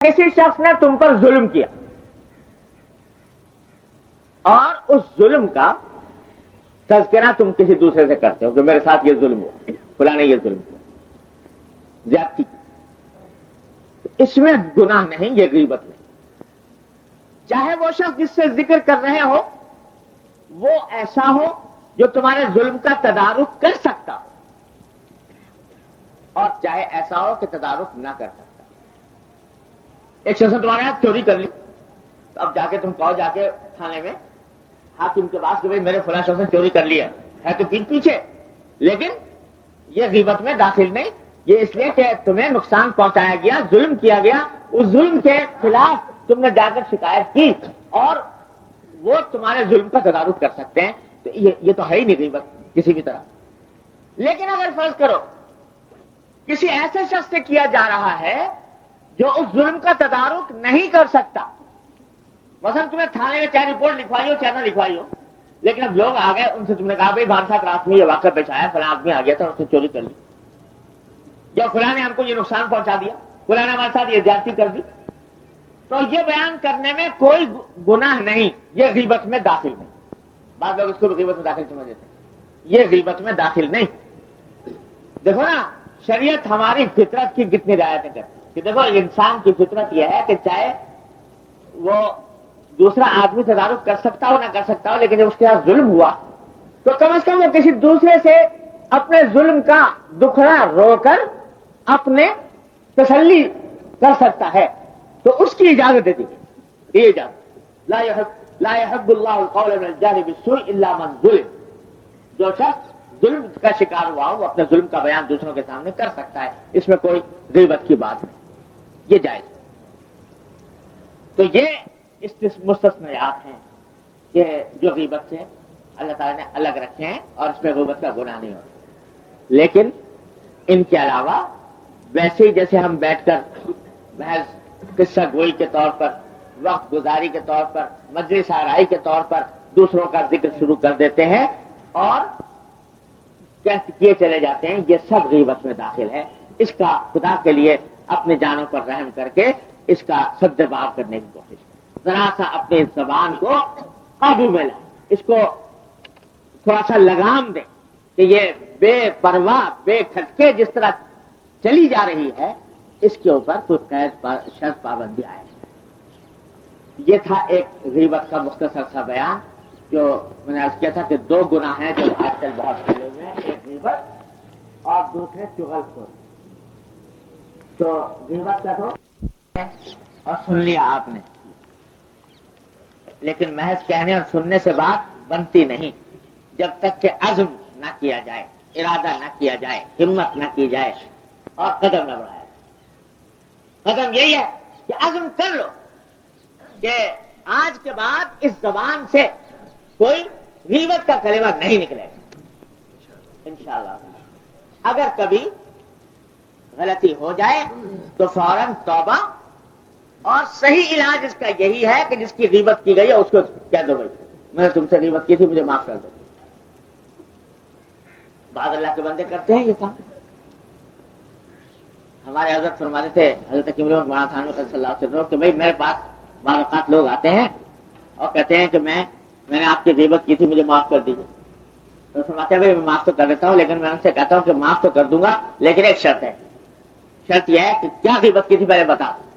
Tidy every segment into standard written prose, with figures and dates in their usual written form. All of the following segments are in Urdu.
کسی شخص نے تم پر ظلم کیا اور اس ظلم کا تذکرہ تم کسی دوسرے سے کرتے ہو کہ میرے ساتھ یہ ظلم ہوا، فلاں نے یہ ظلم کیا، زیادتی، اس میں گناہ نہیں، یہ غیبت نہیں۔ چاہے وہ شخص جس سے ذکر کر رہے ہو وہ ایسا ہو جو تمہارے ظلم کا تدارک کر سکتا ہو، اور چاہے ایسا ہو کہ تدارک نہ کر سکتا۔ ایک شخص نے تمہارے ہاتھ چوری کر لی، تو اب جا کے تم کہو، جا کے تھانے میں حاکم کے پاس کہ بھائی میرے فلاں شخص نے چوری کر لیا ہے، تو پیچھے، لیکن یہ غیبت میں داخل نہیں۔ یہ اس لیے کہ تمہیں نقصان پہنچایا گیا، ظلم کیا گیا، اس ظلم کے خلاف تم نے جا کر شکایت کی اور وہ تمہارے ظلم کا تدارک کر سکتے ہیں، تو یہ تو ہے ہی نہیں غیبت کسی بھی طرح۔ لیکن اگر فرض کرو کسی ایسے شخص سے کیا جا رہا ہے جو اس ظلم کا تدارک نہیں کر سکتا، مثلا تمہیں تھانے میں چاہے رپورٹ لکھوائی ہو چاہے نہ لکھوائی ہو، لیکن اب لوگ آ گئے، ان سے تم نے کہا بھائی ہمارے ساتھ رات میں یہ واقعہ پیش آیا، فلاں آدمی آ گیا تھا، اس نے چوری کر لی، یا فلاں نے ہم کو یہ نقصان پہنچا دیا، فلاں نے ہمارے ساتھ یہ زیادتی کر دی، تو یہ بیان کرنے میں کوئی گناہ نہیں، یہ غیبت میں داخل نہیں۔ بعض لوگ اس کو غیبت میں داخل سمجھ لیتے ہیں، یہ غیبت میں داخل نہیں۔ دیکھو نا، شریعت ہماری فطرت کی کتنی رعایتیں کرتی ہے کہ دیکھو انسان کی فطرت یہ ہے کہ چاہے وہ دوسرا آدمی تدارک کر سکتا ہو نہ کر سکتا ہو، لیکن جب اس کے ساتھ ظلم ہوا تو کم از کم وہ کسی دوسرے سے اپنے ظلم کا دکھڑا رو کر اپنے تسلی کر سکتا ہے، تو اس کی اجازت دیتی ہے، یہ اجازت۔ لا يحب اللہ القول من الجهر بالسوء الا من ظلم، جو شخص ظلم کا شکار ہوا وہ اپنے ظلم کا بیان دوسروں کے سامنے کر سکتا ہے، اس میں کوئی غیبت کی بات نہیں، یہ جائز۔ تو یہ مستثنیات ہیں کہ جو غیبت سے اللہ تعالیٰ نے الگ رکھے ہیں اور اس میں غیبت کا گناہ نہیں ہوتا۔ لیکن ان کے علاوہ ویسے ہی جیسے ہم بیٹھ کر محض قصہ گوئی کے طور پر، وقت گزاری کے طور پر، مجلس آرائی کے طور پر دوسروں کا ذکر شروع کر دیتے ہیں اور کیے چلے جاتے ہیں، یہ سب غیبت میں داخل ہے۔ اس کا خدا کے لیے اپنے جانوں پر رحم کر کے اس کا سدباب کرنے کی کوشش کریں، ذرا سا اپنی زبان کو قابو میں لائیں، اس کو تھوڑا سا لگام دیں کہ یہ بے پرواہ بے کھٹکے جس طرح چلی جا رہی ہے اس کے اوپر کوئی قید شرط پابندی آئے۔ یہ تھا ایک غیبت کا مختصر سا بیان جو میں نے عرض کیا تھا کہ دو گناہ ہیں جو آج کل بہت پھیلے ہوئے ہیں، ایک غیبت اور دوسرے چغل خوری۔ تو غیبت کا تو اور سن لیا آپ نے، لیکن محض کہنے اور سننے سے بات بنتی نہیں، جب تک کہ عزم نہ کیا جائے، ارادہ نہ کیا جائے، ہمت نہ کی جائے اور قدم نہ بڑھایا جائے۔ قدم یہی ہے کہ عزم کر لو کہ آج کے بعد اس زبان سے کوئی غیبت کا کلمہ نہیں نکلے گا انشاءاللہ۔ اگر کبھی غلطی ہو جائے تو فوراً توبہ، اور صحیح علاج اس کا یہی ہے کہ جس کی غیبت کی گئی ہے اس کو کہہ دو بھائی میں نے تم سے غیبت کی تھی، مجھے معاف کر دو۔ بعض اللہ کے بندے کرتے ہیں یہ کام۔ ہمارے حضرت فرماتے تھے، حضرت مولانا مولانا تھانوی صلی اللہ علیہ وسلم کہ بھائی میرے پاس بعض اوقات لوگ آتے ہیں اور کہتے ہیں کہ میں نے آپ کی غیبت کی تھی، مجھے معاف کر دیجیے۔ تو فرماتے ہیں بھائی میں معاف تو کر دیتا ہوں، لیکن میں ان سے کہتا ہوں کہ معاف تو کر دوں گا، لیکن ایک شرط ہے۔ شرط یہ ہے کہ کیا غیبت کی تھی پہلے بتا دو،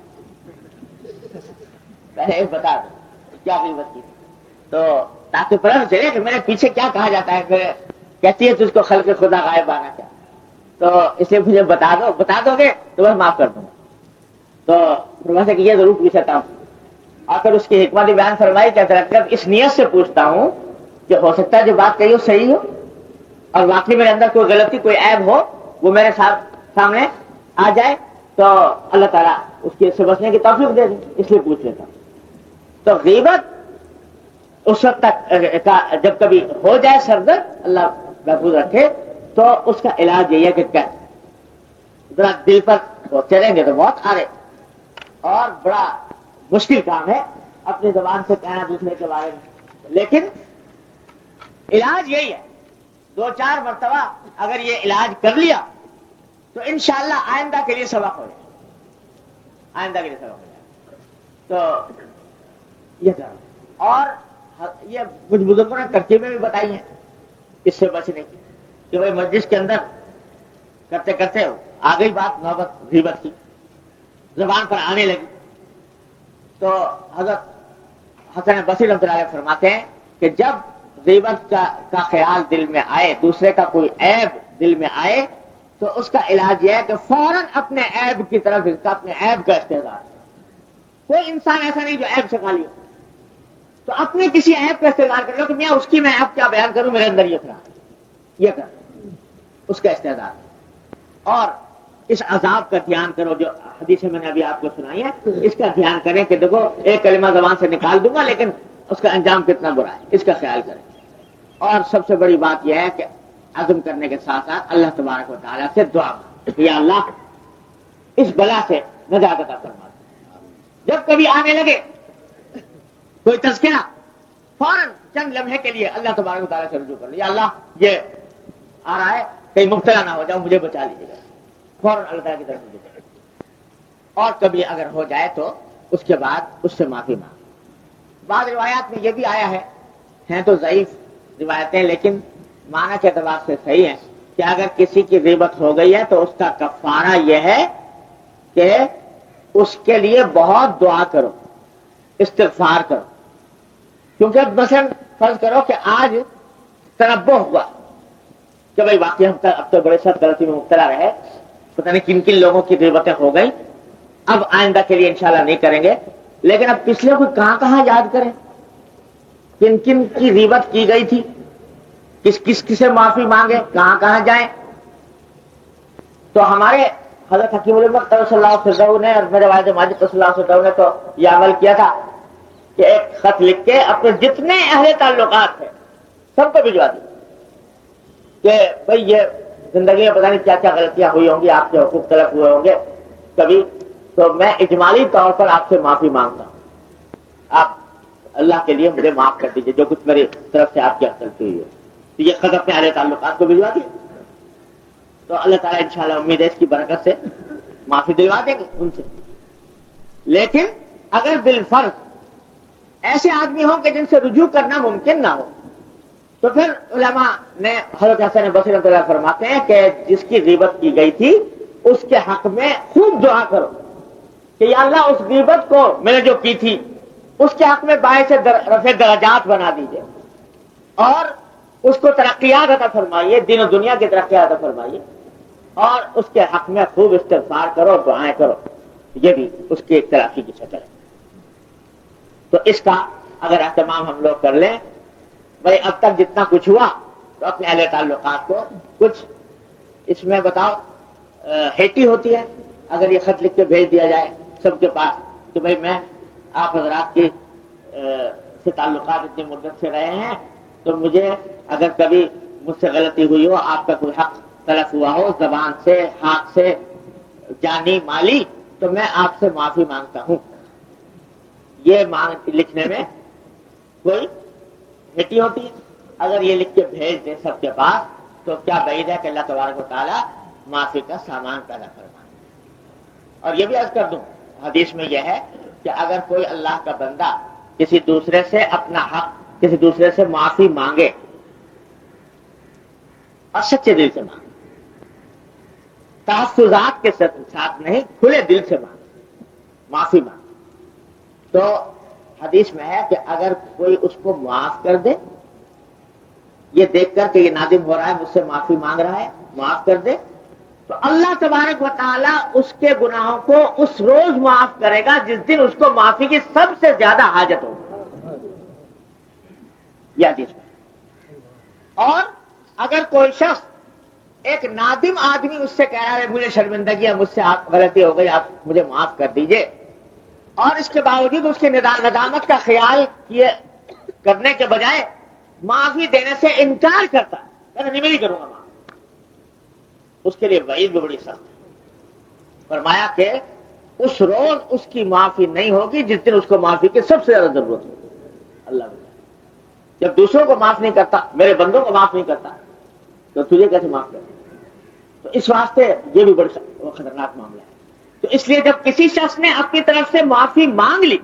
پہلے ایک بتا دو کیا غیبت کی تھی، تو تاکہ پتہ چلے کہ میرے پیچھے کیا کہا جاتا ہے۔ کہ کہتی ہے تجھ کو خلق خدا غائب آنا کیا، تو اسے مجھے بتا دو گے تو بس معاف کر دوں گا۔ تو فرماتے کہ یہ ضرور پوچھتا ہوں، اور پھر اس کی حکمت بیان فرمائی کہ درکب اس نیت سے پوچھتا ہوں کہ ہو سکتا ہے جو بات کہی ہو صحیح ہو، اور واقعی میرے اندر کوئی غلطی کوئی عیب ہو وہ میرے سامنے آ جائے، تو اللہ تعالیٰ اس کے سے بچنے کی توفیق دے دے، اس لیے پوچھ لیتا ہوں۔ تو غیبت اس وقت تک جب کبھی ہو جائے سردرد، اللہ محفوظ رکھے، تو اس کا علاج یہی ہے کہ ذرا دل پر تو چلیں گے تو بہت آرے، اور بڑا مشکل کام ہے اپنی زبان سے کہنا دوسرے کے بارے میں، لیکن علاج یہی ہے۔ 2-4 مرتبہ اگر یہ علاج کر لیا تو انشاءاللہ آئندہ کے لیے سبق ہو جائے، آئندہ کے لیے سبق ہو جائے۔ تو یہ کرو. اور یہ کچھ بزرگوں نے ترکیبیں بھی بتائی ہیں اس سے بچنے کی کہ بھائی مجلس کے اندر کرتے کرتے آ گئی بات نوبت غیبت کی، زبان پر آنے لگی، تو حضرت حسن بصری رحمۃ اللہ علیہ فرماتے ہیں کہ جب غیبت کا خیال دل میں آئے، دوسرے کا کوئی عیب دل میں آئے، تو اس کا علاج یہ ہے کہ فوراً اپنے عیب کی طرف اپنے عیب کا استحضار. کوئی انسان ایسا نہیں جو عیب سے خالی ہو، تو اپنے کسی عیب کا استحضار کر لو کہ میں اس کی میں اب کیا بیان کروں، میرے اندر یہ تھا، یہ کر اس کا استحضار. اور اس عذاب کا دھیان کرو جو حدیث میں نے ابھی آپ کو سنائی ہے، اس کا دھیان کریں کہ دیکھو ایک کلمہ زبان سے نکال دوں گا لیکن اس کا انجام کتنا برا ہے، اس کا خیال کریں. اور سب سے بڑی بات یہ ہے کہ عزم کرنے کے ساتھ ساتھ اللہ تبارک و تعالیٰ سے دعا کرو، یا اللہ اس بلا سے نجات عطا فرما. جب کبھی آنے لگے کوئی تذکرہ، فوراً چند لمحے کے لیے اللہ تبارک و تعالیٰ سے رجوع کر لو، یا اللہ یہ آ رہا ہے کہیں مبتلا نہ ہو جاؤں، مجھے بچا لیجیے گا، فوراً اللہ تعالیٰ کی طرف رجوع کریں. اور کبھی اگر ہو جائے تو اس کے بعد اس سے معافی مانگ. بعض روایات میں یہ بھی آیا ہے، ہیں تو ضعیف روایتیں لیکن معنی کے اعتبار سے صحیح ہے، کہ اگر کسی کی غیبت ہو گئی ہے تو اس کا کفارہ یہ ہے کہ اس کے لیے بہت دعا کرو، استغفار کرو. کیونکہ مثلا فرض کرو کہ آج تنبہ ہوا کہ بھائی واقعی ہم اب تو بڑے سخت غلطی میں مبتلا رہے، پتہ نہیں کن کن لوگوں کی غیبتیں ہو گئی، اب آئندہ کے لیے انشاءاللہ نہیں کریں گے. لیکن اب پچھلے کو کہاں کہاں یاد کریں، کن کن کی غیبت کی گئی تھی، کس سے معافی مانگے، کہاں کہاں جائیں. تو ہمارے حضرت حکیم الامت صلی اللہ علیہ وسلم نے اور میرے والد ماجد صلی اللہ علیہ وسلم نے تو یہ عمل کیا تھا کہ ایک خط لکھ کے اپنے جتنے اہل تعلقات ہیں سب کو بھجوا دی کہ بھئی یہ زندگی میں پتہ نہیں کیا کیا غلطیاں ہوئی ہوں گی، آپ کے حقوق تلف ہوئے ہوں گے کبھی، تو میں اجمالی طور پر آپ سے معافی مانگتا ہوں، آپ اللہ کے لیے مجھے معاف کر دیجیے جو کچھ میری طرف سے آپ کی غلطی ہوئی ہے. تو یہ خط اپنے اہل تعلقات کو بھجوا دیا، تو اللہ تعالیٰ انشاءاللہ امید ہے اس کی برکت سے معافی دلوا دیں گے ان سے. لیکن اگر بالفرض ایسے آدمی ہوں کہ جن سے رجوع کرنا ممکن نہ ہو، تو پھر علماء نے حضرت حسن بصری رحمۃ اللہ فرماتے ہیں کہ جس کی غیبت کی گئی تھی اس کے حق میں خوب دعا کرو کہ یا اللہ اس غیبت کو میں نے جو کی تھی اس کے حق میں باعث رفع درجات بنا دیجیے، اور اس کو ترقیات عطا فرمائیے، دین و دنیا کی ترقیات عطا فرمائیے، اور اس کے حق میں خوب استغفار کرو، دعائیں کرو. یہ بھی اس کی ایک ترقی کی شکل ہے. تو اس کا اگر اہتمام ہم لوگ کر لیں، بھائی اب تک جتنا کچھ ہوا تو اپنے اہل تعلقات کو کچھ اس میں بتاؤ. ہیٹی ہوتی ہے اگر یہ خط لکھ کے بھیج دیا جائے سب کے پاس کہ بھائی میں آپ حضرات کی سے تعلقات اتنی مدت سے رہے ہیں، تو مجھے اگر کبھی مجھ سے غلطی ہوئی ہو، آپ کا کوئی حق تلف ہوا ہو زبان سے، ہاتھ سے، جانی مالی، تو میں آپ سے معافی مانگتا ہوں. یہ لکھنے میں کوئی ہیٹی ہوتی ہے؟ اگر یہ لکھ کے بھیج دیں سب کے پاس تو کیا بعید ہے کہ اللہ تبارک و تعالیٰ معافی کا سامان پیدا فرمائے. اور یہ بھی عرض کر دوں، حدیث میں یہ ہے کہ اگر کوئی اللہ کا بندہ کسی دوسرے سے اپنا حق، کسی دوسرے سے معافی مانگے اور سچے دل سے مانگے، تحفظات کے ساتھ نہیں، کھلے دل سے مانگے، معافی مانگے، تو حدیث میں ہے کہ اگر کوئی اس کو معاف کر دے، یہ دیکھ کر کہ یہ نادم ہو رہا ہے، مجھ سے معافی مانگ رہا ہے، معاف کر دے، تو اللہ تبارک و تعالیٰ اس کے گناہوں کو اس روز معاف کرے گا جس دن اس کو معافی کی سب سے زیادہ حاجت ہوگی. یہ حدیث میں. اور اگر کوئی شخص، ایک نادم آدمی اس سے کہہ رہا ہے مجھے شرمندگی ہے، مجھ سے آپ غلطی ہو گئی، آپ مجھے معاف کر دیجئے، اور اس کے باوجود اس کے ندامت کا خیال کیے کرنے کے بجائے معافی دینے سے انکار کرتا ہے، میں نہیں کروں گا معاف، اس کے لیے وعید بھی بڑی سخت ہے. فرمایا کہ اس روز اس کی معافی نہیں ہوگی جس دن اس کو معافی کی سب سے زیادہ ضرورت ہوگی. اللہ بجائے جب دوسروں کو معاف نہیں کرتا، میرے بندوں کو معاف نہیں کرتا، تو تجھے کیسے معاف کرے؟ تو اس واسطے یہ بھی بڑا خطرناک معاملہ ہے. تو اس لیے جب کسی شخص نے اپنی طرف سے معافی مانگ لی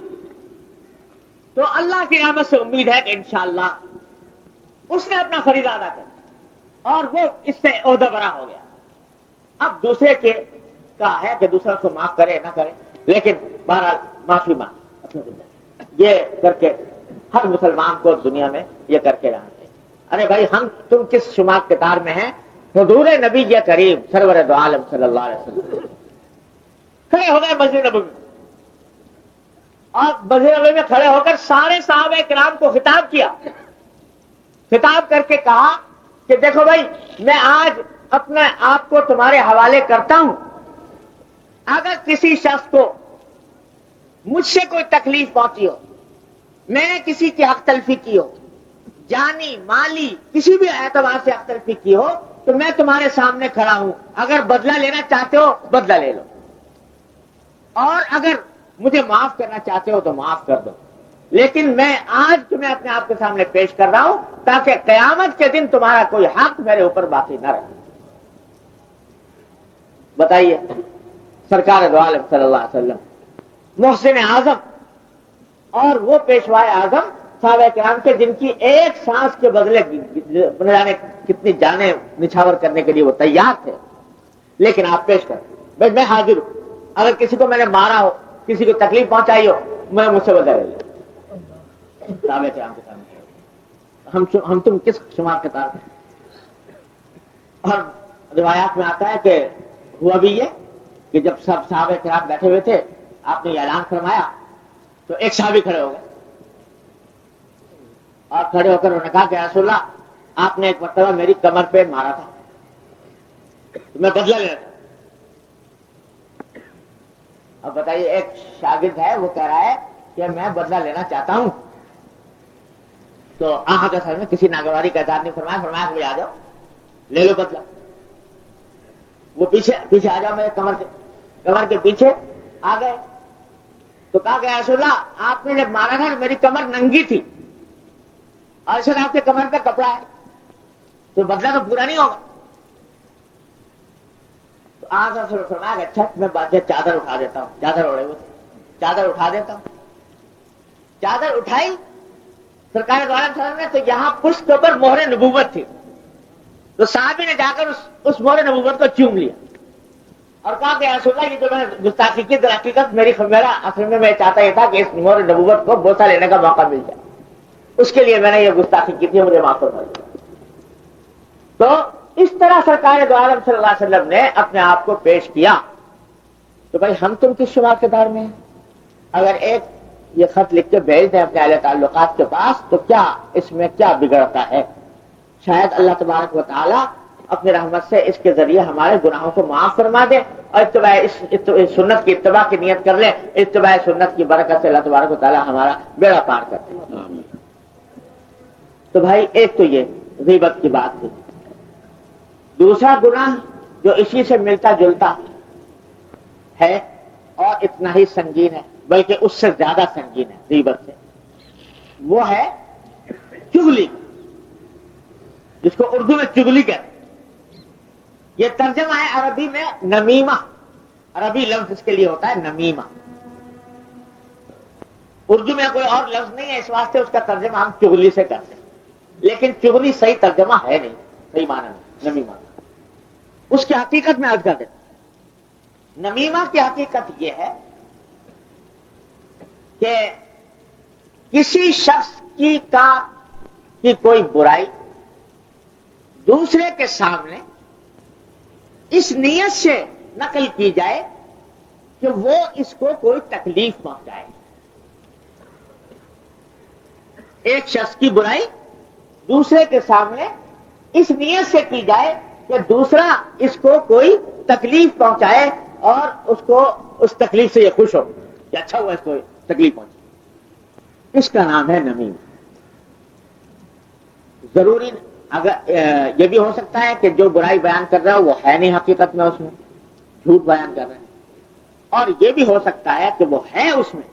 تو اللہ کی رحمت سے امید ہے کہ انشاءاللہ اس نے اپنا فریضہ ادا کر اور وہ اس سے عہدہ برا ہو گیا. اب دوسرے کے کا ہے کہ دوسرا کو معاف کرے نہ کرے، لیکن بہرحال معافی مانگ یہ کر کے ہر مسلمان کو دنیا میں یہ کر کے رہنا چاہیے. ارے بھائی ہم تم کس شمار کتار میں ہیں؟ حضور نبی یہ کریم سرور دو عالم صلی اللہ علیہ وسلم کھڑے ہو گئے مسجد نبوی میں، اور مسجد نبوی میں کھڑے ہو کر سارے صحابہ کرام کو خطاب کیا. خطاب کر کے کہا کہ دیکھو بھائی میں آج اپنے آپ کو تمہارے حوالے کرتا ہوں، اگر کسی شخص کو مجھ سے کوئی تکلیف پہنچی ہو، میں نے کسی کی حق تلفی کی ہو، جانی مالی کسی بھی اعتبار سے حق تلفی کی ہو، تو میں تمہارے سامنے کھڑا ہوں. اگر بدلہ لینا چاہتے ہو بدلہ لے لو، اور اگر مجھے معاف کرنا چاہتے ہو تو معاف کر دو. لیکن میں آج تمہیں اپنے آپ کے سامنے پیش کر رہا ہوں تاکہ قیامت کے دن تمہارا کوئی حق میرے اوپر باقی نہ رہے. بتائیے سرکار دو عالم صلی اللہ علیہ وسلم محسن اعظم اور وہ پیشوائے اعظم صحابہ کرام کے جن کی ایک سانس کے بدلے نہ جانے کتنی جانیں نچھاور کرنے کے لیے وہ تیار تھے، لیکن آپ پیش کر بھائی میں حاضر ہوں، اگر کسی کو میں نے مارا ہو، کسی کو تکلیف پہنچائی ہو، میں مجھ سے بدلہ لے لوں. صحابہ کرام کے سامنے ہم تم کس شمار کے تار ہیں؟ اور روایات میں آتا ہے کہ ہوا بھی یہ کہ جب سب صحابہ کرام بیٹھے ہوئے تھے، آپ نے یہ اعلان فرمایا تو ایک صحابی کھڑے ہو گئے اور کھڑے ہو کر انہوں نے کہا کہ رسول اللہ آپ نے ایک مرتبہ میری کمر پہ مارا تھا تو میں بدلہ لینا تھا. اب بتائیے ایک شاگرد ہے وہ کہہ رہا ہے کہ میں بدلہ لینا چاہتا ہوں، تو حضرت نے کسی ناگواری کا اظہار نہیں فرمایا کہ آ جاؤ لے لو بدلہ. وہ پیچھے آ جاؤ، میرے کمر کے پیچھے آ گئے تو کہا کہ رسول اللہ آپ نے جب مارا تھا میری کمر ننگی تھی اور اس وقت آپ کے کمر پہ کپڑا ہے تو بدلہ تو پورا نہیں ہوگا. تو آج فرمایا کہ اچھا میں چادر اٹھا دیتا ہوں. چادر اڑے ہوئے چادر اٹھا دیتا ہوں. چادر اٹھائی سرکار دو عالم صلی اللہ علیہ وسلم نے تو یہاں پشت کے اوپر مہر نبوت تھی، تو صحابی نے جا کر اس مہر نبوت کو چوم لیا اور کہا کہ رسول اللہ یہ جو میں نے گستاخی کی در حقیقت میرا اصل میں چاہتا یہ تھا کہ اس مہر نبوت کو بوسہ لینے کا موقع مل جائے، اس کے لیے میں نے یہ گستاخی کی تھی، مجھے معاف فرما دیا. تو اس طرح سرکار دو عالم صلی اللہ علیہ وسلم نے اپنے آپ کو پیش کیا. تو بھائی ہم تم کس شمار کے دار میں ہیں؟ اگر ایک یہ خط لکھ کے بھیج دیں اپنے اہل تعلقات کے پاس تو کیا اس میں کیا بگڑتا ہے؟ شاید اللہ تبارک و تعالی اپنی رحمت سے اس کے ذریعے ہمارے گناہوں کو معاف فرما دے اور اتباع سنت کی اتباع کی نیت کر لے. اتباع سنت کی برکت سے اللہ تبارک و تعالی ہمارا بیڑا پار کر دے. تو بھائی ایک تو یہ غیبت کی بات تھی. دوسرا گناہ جو اسی سے ملتا جلتا ہے اور اتنا ہی سنگین ہے بلکہ اس سے زیادہ سنگین ہے غیبت سے، وہ ہے چغلی، جس کو اردو میں چغلی کہتے ہیں. یہ ترجمہ ہے عربی میں نمیمہ، عربی لفظ اس کے لیے ہوتا ہے نمیمہ. اردو میں کوئی اور لفظ نہیں ہے، اس واسطے اس کا ترجمہ ہم چغلی سے کرتے ہیں، لیکن چغلی صحیح ترجمہ ہے نہیں، صحیح معنی نہیں نمیمہ. اس کی حقیقت میں عرض کر دیتا ہوں. نمیمہ کی حقیقت یہ ہے کہ کسی شخص کی کوئی برائی دوسرے کے سامنے اس نیت سے نقل کی جائے کہ وہ اس کو کوئی تکلیف پہنچائے. ایک شخص کی برائی دوسرے کے سامنے اس نیت سے کی جائے کہ دوسرا اس کو کوئی تکلیف پہنچائے اور اس کو اس تکلیف سے یہ خوش ہو کہ اچھا ہوا اس کو تکلیف پہنچی. اس کا نام ہے نمیم. ضروری اگر یہ بھی ہو سکتا ہے کہ جو برائی بیان کر رہا ہے وہ ہے نہیں حقیقت میں، اس میں جھوٹ بیان کر رہے ہیں، اور یہ بھی ہو سکتا ہے کہ وہ ہے اس میں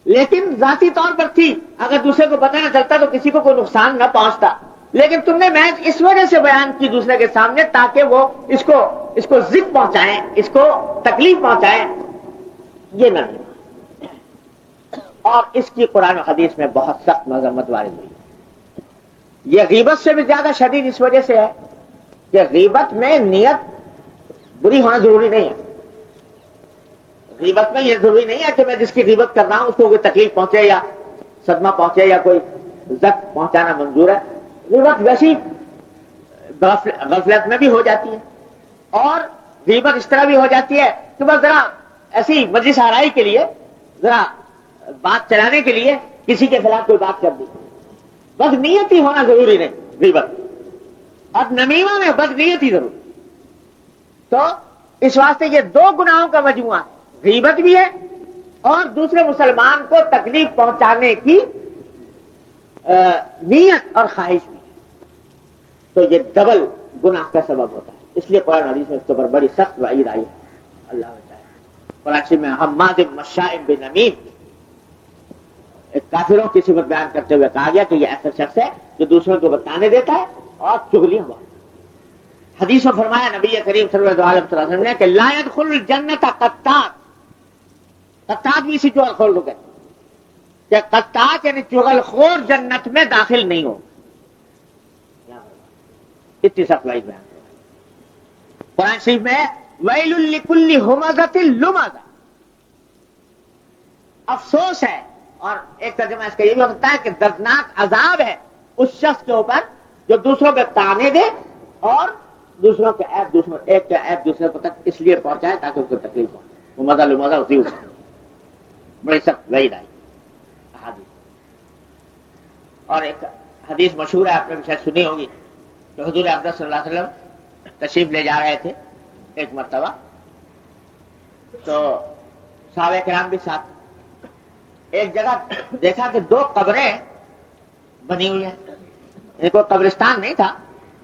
لیکن ذاتی طور پر تھی، اگر دوسرے کو پتہ نہ چلتا تو کسی کو کوئی نقصان نہ پہنچتا، لیکن تم نے محض اس وجہ سے بیان کی دوسرے کے سامنے تاکہ وہ اس کو ضد پہنچائیں، اس کو تکلیف پہنچائیں. یہ نہیں. اور اس کی قرآن و حدیث میں بہت سخت مذمت وارد ہوئی ہے۔ یہ غیبت سے بھی زیادہ شدید اس وجہ سے ہے کہ غیبت میں نیت بری ہونا ضروری نہیں ہے۔ غیبت میں یہ ضروری نہیں ہے کہ میں جس کی غیبت کر رہا ہوں اس کو کوئی تکلیف پہنچے یا صدمہ پہنچے یا کوئی زخم پہنچانا منظور ہے۔ غیبت ویسی غفلت میں بھی ہو جاتی ہے، اور غیبت اس طرح بھی ہو جاتی ہے کہ بس ذرا ایسی مجلس آرائی کے لیے، ذرا بات چلانے کے لیے کسی کے خلاف کوئی بات کر دی، بد نیتی ہونا ضروری نہیں غیبت، اور نمیمہ میں بد نیتی ضروری۔ تو اس واسطے یہ دو گناہوں کا مجموعہ، غیبت بھی ہے اور دوسرے مسلمان کو تکلیف پہنچانے کی نیت اور خواہش بھی ہے، تو یہ ڈبل گناہ کا سبب ہوتا ہے۔ اس لیے قرآن حدیث میں اس کے اوپر بڑی سخت وعید آئی ہے۔ اللہ بچائے۔ قرآن میں حماد مشاء بنمیم، ایک کافروں کی صفت بیان کرتے ہوئے کہا گیا کہ یہ ایسا شخص ہے جو دوسروں کو بتانے دیتا ہے اور چغلیاں بولتا ہے۔ حدیث میں فرمایا نبی کریم صلی اللہ علیہ وسلم نے کہ لا يدخل الجنۃ قطات، قطات بھی اسی چغل خور کو کہتے ہیں کہ قطات یعنی چغل خور جنت میں داخل نہیں ہو۔ اتنی سخت وعید بیان قرآن شریف میں ویل لکل ہمزۃ لمزہ، افسوس ہے، اور ایک ترجمہ اس کا یہ بھی ہوتا ہے کہ دردناک عذاب ہے اس شخص کے اوپر جو دوسروں کے تانے دے اور دوسروں کے عیب، ایک کا عیب دوسرے کو تک اس لیے پہنچائے تاکہ اس کو تکلیف ہو۔ ہمزہ لمزہ اسی ہو، بڑی سخت وعید آئی حدیث۔ اور ایک حدیث مشہور ہے، آپ نے بھی شاید سنی ہوگی، کہ حضور اقدس صلی اللہ علیہ وسلم تشریف لے جا رہے تھے ایک مرتبہ، تو صحابہ کرام بھی ساتھ، ایک جگہ دیکھا کہ دو قبریں بنی ہوئی ہیں، ان کو قبرستان نہیں تھا،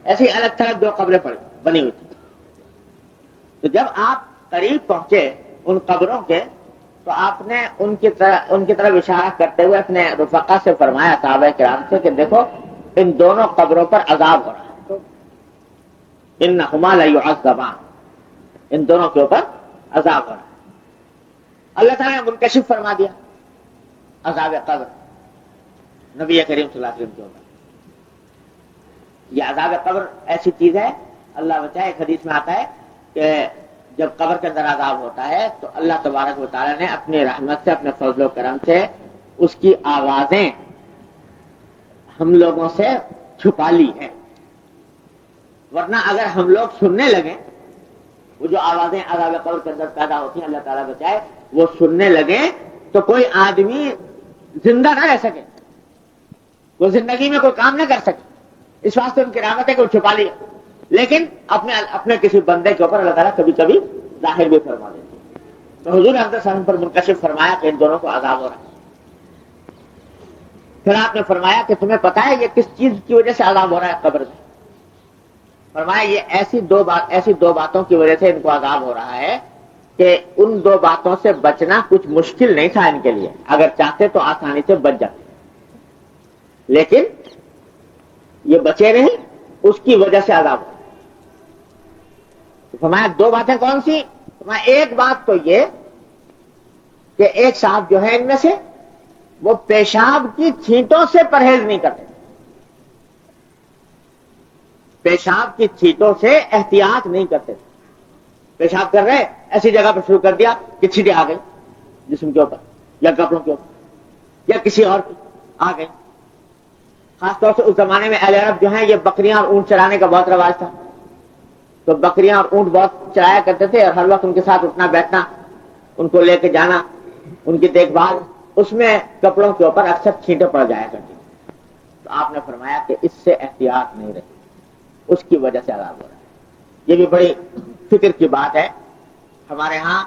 ایسے ہی الگ تھلگ دو قبریں بنی ہوئی تھی۔ تو جب آپ قریب پہنچے ان قبروں کے تو آپ نے ان کی طرف اشارہ کرتے ہوئے اپنے رفقا سے فرمایا، صحابہ کرام سے، کہ دیکھو ان دونوں قبروں پر عذاب ہو رہا ہے، انہما لیعذبان، ان دونوں کے اوپر عذاب ہو رہا ہے۔ اللہ تعالیٰ نے منکشف فرما دیا عذاب قبر نبی کریم صلی اللہ علیہ وسلم کے اوپر۔ یہ عذاب قبر ایسی چیز ہے، اللہ بچائے، ایک حدیث میں آتا ہے کہ جب قبر کے اندر عذاب ہوتا ہے تو اللہ تبارک و تعالیٰ نے اپنی رحمت سے، اپنے فضل و کرم سے اس کی آوازیں ہم لوگوں سے چھپا لی ہیں، ورنہ اگر ہم لوگ سننے لگیں، وہ جو آوازیں عذاب قبر کے اندر پیدا ہوتی ہیں، اللہ تعالیٰ بچائے، وہ سننے لگیں تو کوئی آدمی زندہ نہ رہ سکے، وہ زندگی میں کوئی کام نہ کر سکے۔ اس واسطے ان کی رحمت ہے کہ وہ چھپا لیا، لیکن اپنے کسی بندے کے اوپر اللہ تعالیٰ کبھی کبھی ظاہر بھی فرما دیتے ہیں۔ تو حضور نے اقدس پر منکشف فرمایا کہ ان دونوں کو عذاب ہو رہا ہے۔ پھر آپ نے فرمایا کہ تمہیں پتا ہے یہ کس چیز کی وجہ سے عذاب ہو رہا ہے قبر میں؟ فرمایا یہ ایسی دو باتوں کی وجہ سے ان کو عذاب ہو رہا ہے کہ ان دو باتوں سے بچنا کچھ مشکل نہیں تھا ان کے لیے، اگر چاہتے تو آسانی سے بچ جاتے، لیکن یہ بچے نہیں، اس کی وجہ سے عذاب ہو۔ فرمایا دو باتیں کون سی؟ فرمایا ایک بات تو یہ کہ ایک صاحب جو ہے ان میں سے وہ پیشاب کی چھینٹوں سے پرہیز نہیں کرتے، پیشاب کی چھینٹوں سے احتیاط نہیں کرتے، پیشاب کر رہے ایسی جگہ پر شروع کر دیا کہ چھینٹیں آ گئی جسم کے اوپر یا کپڑوں کے اوپر یا کسی اور کی آ گئی۔ خاص طور سے اس زمانے میں اہل عرب جو ہیں یہ بکریاں اور اونٹ چرانے کا بہت رواج تھا، تو بکریاں اور اونٹ بہت چرایا کرتے تھے، اور ہر وقت ان کے ساتھ اٹھنا بیٹھنا، ان کو لے کے جانا، ان کی دیکھ بھال، اس میں کپڑوں کے اوپر اکثر چھینٹیں پڑ جایا کرتی تھی۔ تو آپ نے فرمایا کہ اس سے احتیاط نہیں رہی، اس کی وجہ سے عذاب ہو رہا ہے۔ یہ بھی بڑی فکر کی بات ہے۔ ہمارے ہاں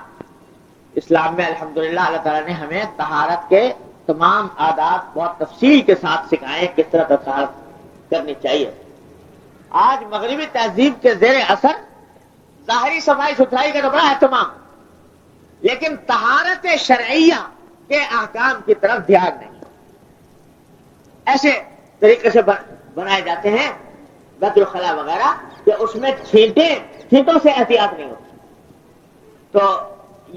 اسلام میں الحمدللہ اللہ تعالیٰ نے ہمیں طہارت کے تمام آداب بہت تفصیل کے ساتھ سکھائے، کس طرح طہارت کرنی چاہیے۔ آج مغربی تہذیب کے زیر اثر ظاہری صفائی ستھرائی کا تو بڑا اہتمام، لیکن طہارت شرعیہ کے احکام کی طرف دھیان نہیں۔ ایسے طریقے سے بنائے جاتے ہیں بیت الخلا وغیرہ کہ اس میں چھینٹوں سے احتیاط نہیں ہوتی، تو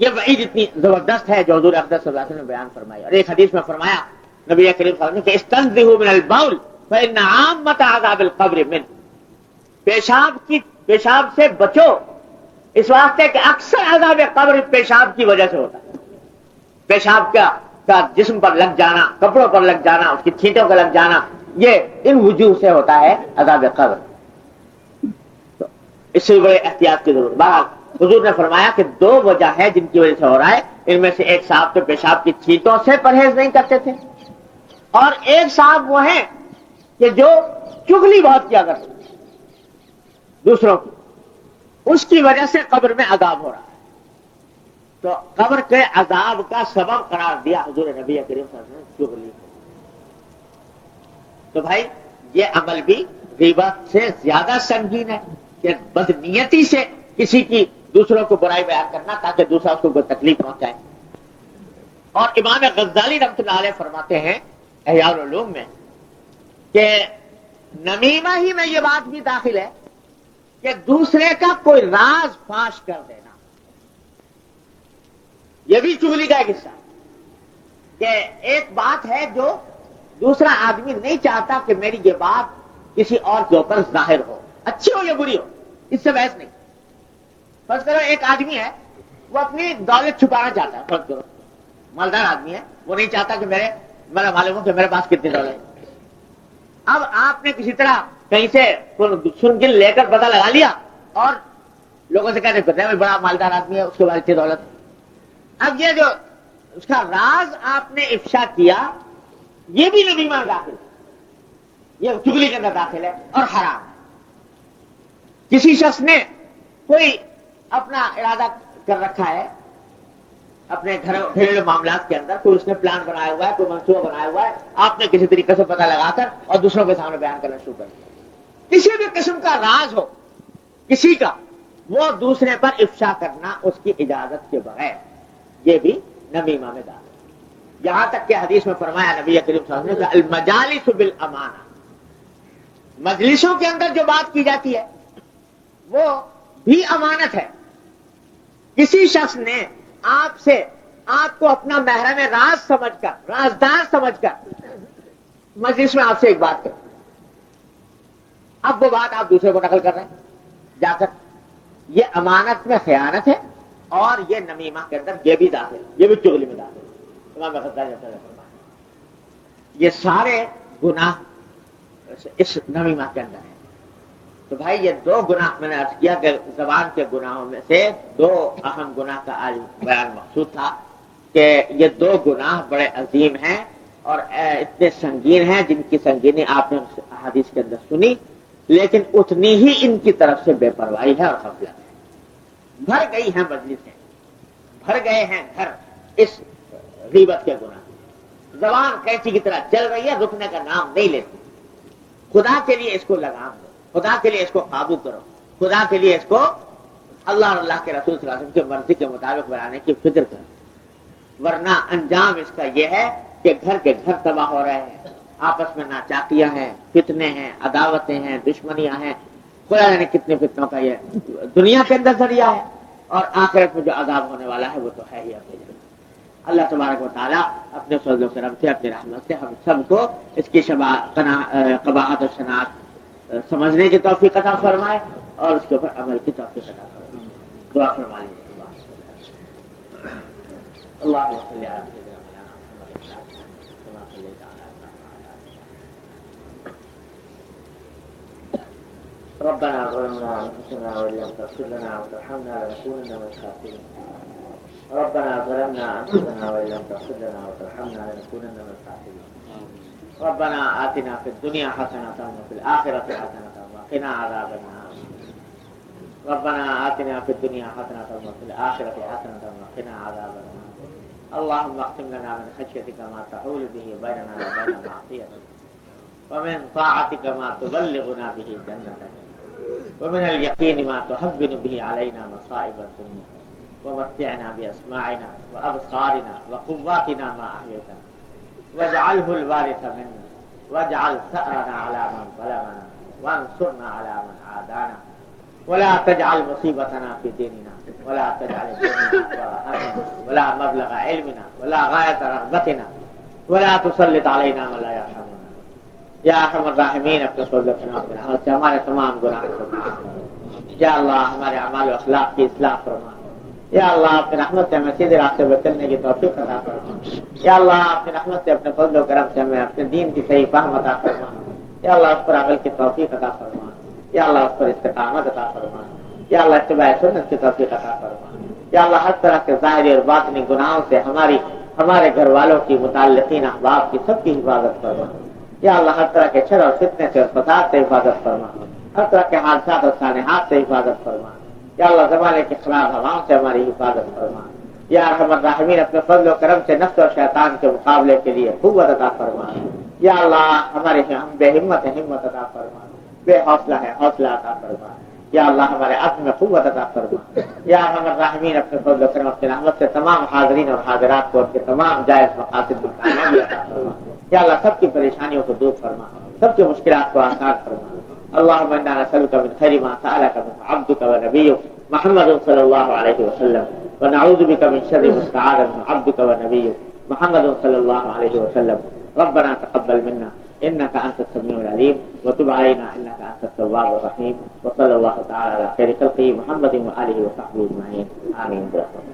یہ وعید اتنی زبردست ہے جو حضور اقدس صلی اللہ علیہ وسلم نے بیان فرمائی. اور ایک حدیث میں فرمایا نبی کریم صلی اللہ علیہ وسلم کہ استنزہوا من البول فإن عامۃ عذاب القبر منہ، پیشاب سے بچو، اس واسطے کہ اکثر عذاب قبر پیشاب کی وجہ سے ہوتا ہے. پیشاب کا جسم پر لگ جانا، کپڑوں پر لگ جانا، اس کی چھینٹوں کا لگ جانا، یہ ان وجوہ سے ہوتا ہے عذاب قبر. تو اس سے بڑے احتیاط کی ضرورت. بہرحال حضور نے فرمایا کہ دو وجہ ہے جن کی وجہ سے ہو رہا ہے. ان میں سے ایک صاحب تو پیشاب کی چھینٹوں سے پرہیز نہیں کرتے تھے، اور ایک صاحب وہ ہیں کہ جو چغلی بہت کیا کرتے دوسروں کی، اس کی وجہ سے قبر میں عذاب ہو رہا ہے. تو قبر کے عذاب کا سبب قرار دیا حضور نبی کریم صلی اللہ علیہ وسلم چغلی. تو بھائی یہ عمل بھی غیبت سے زیادہ سنگین ہے کہ بدنیتی سے کسی کی دوسروں کو برائی بیان کرنا تاکہ دوسرا اس کو کوئی تکلیف پہنچائے. اور امام غزالی رحمۃ اللہ علیہ فرماتے ہیں احیاء العلوم میں کہ نمیمہ ہی میں یہ بات بھی داخل ہے کہ دوسرے کا کوئی راز فاش کر دینا، یہ بھی چغلی کا ایک حصہ کہ ایک بات ہے جو دوسرا آدمی نہیں چاہتا کہ میری یہ بات کسی اور کے اوپر ظاہر ہو، اچھی ہو یا بری ہو، اس سے بحث نہیں. فرض کرو ایک آدمی ہے وہ اپنی دولت چھپانا چاہتا ہے، فرض کرو مالدار آدمی ہے، وہ نہیں چاہتا کہ میرا معلوم ہو کہ میرے پاس کتنی دولت ہے. اب آپ نے کسی طرح کہیں سے سن گن لے کر پتہ لگا لیا اور لوگوں سے کہتے پتہ ہے بڑا مالدار آدمی ہے، اس کے بعد اتنی دولت. اب یہ جو اس کا راز آپ نے افشا کیا، یہ بھی نمیمہ میں داخل ہے، یہ چغلی کے اندر داخل ہے اور حرام ہے. کسی شخص نے کوئی اپنا ارادہ کر رکھا ہے اپنے گھریلو معاملات کے اندر، کوئی اس نے پلان بنایا ہوا ہے، کوئی منصوبہ بنایا ہوا ہے، آپ نے کسی طریقے سے پتہ لگا کر اور دوسروں کے سامنے بیان کرنا شروع کر دیا. کسی بھی قسم کا راز ہو کسی کا، وہ دوسرے پر افشا کرنا اس کی اجازت کے بغیر، یہ بھی نمیمہ میں داخل. یہاں تک کہ حدیث میں فرمایا نبی کریم صلی اللہ علیہ وسلم نے المجالس بالامانہ، مجلسوں کے اندر جو بات کی جاتی ہے وہ بھی امانت ہے. کسی شخص نے آپ کو اپنا محرم راز سمجھ کر، رازدار سمجھ کر مجلس میں آپ سے ایک بات کر، اب وہ بات آپ دوسرے کو نقل کر رہے ہیں جا کر، یہ امانت میں خیانت ہے اور یہ نمیمہ کے اندر یہ بھی داخل ہے، یہ بھی چغلی میں داخل ہے. امام غزالی یہ سارے گناہ اس نمیمہ کے اندر ہیں. تو بھائی یہ دو گناہ میں نے عرض کیا کہ زبان کے گناہوں میں سے دو اہم گناہ کا آج بیان مقصود تھا کہ یہ دو گناہ بڑے عظیم ہیں اور اتنے سنگین ہیں جن کی سنگینی آپ نے حدیث کے اندر سنی، لیکن اتنی ہی ان کی طرف سے بے پرواہی ہے اور غفلت ہے. بھر گئی ہیں مجلسیں، بھر گئے ہیں گھر اس غیبت کے گناہ. زبان کیسی کی طرح چل رہی ہے، رکنے کا نام نہیں لیتی. خدا کے لیے اس کو لگام دو، خدا کے لیے اس کو قابو کرو، خدا کے لیے اس کو اللہ اور اللہ کے رسول صلی اللہ علیہ وسلم کی مرضی کے مطابق بنانے کی فکر کرو، ورنہ انجام اس کا یہ ہے کہ گھر کے گھر تباہ ہو رہے ہیں، آپس میں ناچاکیاں ہیں، فتنے ہیں، عداوتیں ہیں، دشمنیاں ہیں. خدا جانے کتنے فتنوں کا یہ دنیا کے اندر ذریعہ ہے، اور آخرت میں جو عذاب ہونے والا ہے وہ تو ہے ہی اپنے جگہ. اللہ تبارک و تعالیٰ اپنے فضل و کرم سے، اپنی رحمت سے ہم سب کو اس کی قباحت و شناخت سمجھنے کی توفیق عطا فرمائے اور اس کے اوپر عمل کی توفیق عطا فرمائے. دعا فرما لیجیے. اللہ ربنا ظلمنا انفسنا وان لم تغفر لنا وترحمنا لنكونن من الخاسرين. ربنا ظلمنا انفسنا وان لم تغفر لنا وترحمنا لنكونن من الخاسرين. ربنا آتنا في الدنيا حسنة وفي الآخرة حسنة وقنا عذاب النار. ربنا آتنا في الدنيا حسنة وفي الآخرة حسنة وقنا عذاب النار. اللهم اقسم لنا من خشيتك ما تحول به بيننا وبين معصيتك، ومن طاعتك ما تبلغنا به جنتك، ومن اليقين ما تهون به علينا مصائب الدنيا، ومتعنا بأسماعنا وأبصارنا وقواتنا ما أحييتنا، واجعله الوارث منا، واجعل ثأرنا على من ظلمنا، وانصرنا على من عادانا، ولا تجعل مصيبتنا في ديننا، ولا تجعل الدنيا أكبر همنا ولا مبلغ علمنا ولا غاية رغبتنا ولا تسلط علينا من لا يرحمنا یا ارحم الراحمین اپنے فضل و کرم سے ہمارے تمام گناہ کو معاف کرو یا اللہ ہمارے اعمال و اخلاق کی اصلاح فرما یا اللہ اپنے رحمت سے ہمیں سیدھے راستے پر چلنے کی توفیق عطا فرما یا اللہ اپنے رحمت سے اپنے فضل و کرم سے ہمیں اپنے دین کی صحیح فہم عطا فرما یا اللہ اس پر عمل کی توفیق عطا فرما یا اللہ اس پر استقامت عطا فرما یا اللہ اتباع سنت کی توفیق عطا فرما یا اللہ ہر طرح کے ظاہری اور باطنی گناہوں سے ہمارے گھر والوں کی متعلقین احباب کی سب کی حفاظت فرما یا اللہ ہر طرح کے شر اور فتنے سے اور فساد سے حفاظت فرما ہر طرح کے حادثات اور سانحات سے حفاظت فرما یا اللہ زمانے کے خلاف ہواؤں سے ہماری حفاظت فرما یا ارحم الراحمین اپنے فضل و کرم سے نفس اور شیطان کے مقابلے کے لیے قوت عطا فرما یا اللہ ہمارے ہم بے ہمت ہمت عطا فرما بے حوصلہ ہے حوصلہ عطا فرما یا اللہ ہمارے عزم میں قوت عطا فرما یا ارحم الراحمین اپنے فضل و کرم اپنے رحمت سے تمام حاضرین اور حاضرات کو ان کے تمام جائز مقاصد میں کامیابی عطا فرما یا اللہ سب کی پریشانیوں کو دور فرما سب کی مشکلات کو آسان فرما اللهم انا نسألك من خير ما سألك من عبدك ونبيك محمد صلى الله عليه وسلم ونعوذ بك من شر ما استعاذ من عبدك ونبيك محمد صلى الله عليه وسلم ربنا تقبل منا انك انت السميع العليم وتب علينا انك انت التواب الرحيم وصلى الله تعالى على خير خلقه محمد وآله وصحبه اجمعين آمين برحمتك.